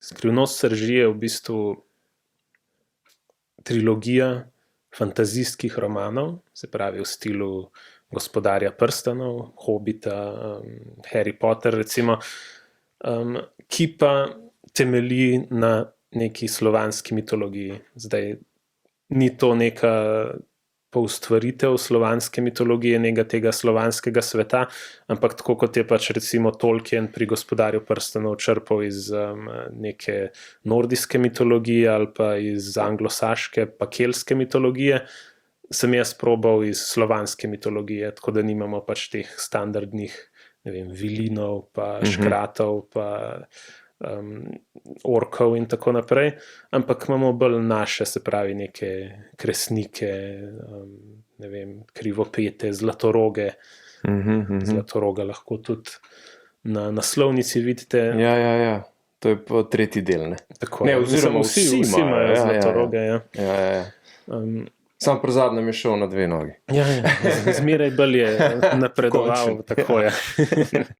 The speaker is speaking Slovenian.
Skrivnost srži je v bistvu trilogija fantazijskih romanov, se pravi v stilu Gospodarja prstanov, Hobita, Harry Potter recimo, ki pa temelji na neki slovanski mitologiji. Zdaj, ni to neka poustvaritev slovanske mitologije, nekega tega slovanskega sveta, ampak tako kot je pač recimo Tolkien pri Gospodarju prstanov črpal iz neke nordijske mitologije ali pa iz anglosaške pa keltske mitologije, sem jaz probal iz slovanske mitologije, tako da nimamo pač teh standardnih, ne vem, vilinov, pa škratov, pa orkov in tako naprej, ampak imamo bolj naše, se pravi neke kresnike, ne vem, krivopete, zlatoroge. Zlatoroga lahko tudi na naslovnici vidite. Ja. To je pa tretji del, ne? Tako, ne, oziroma vsi imajo zlatoroge, ja. Sam pri zadnjem je šel na 2 nogi. Ja, zmeraj bolj je napredoval, tako je.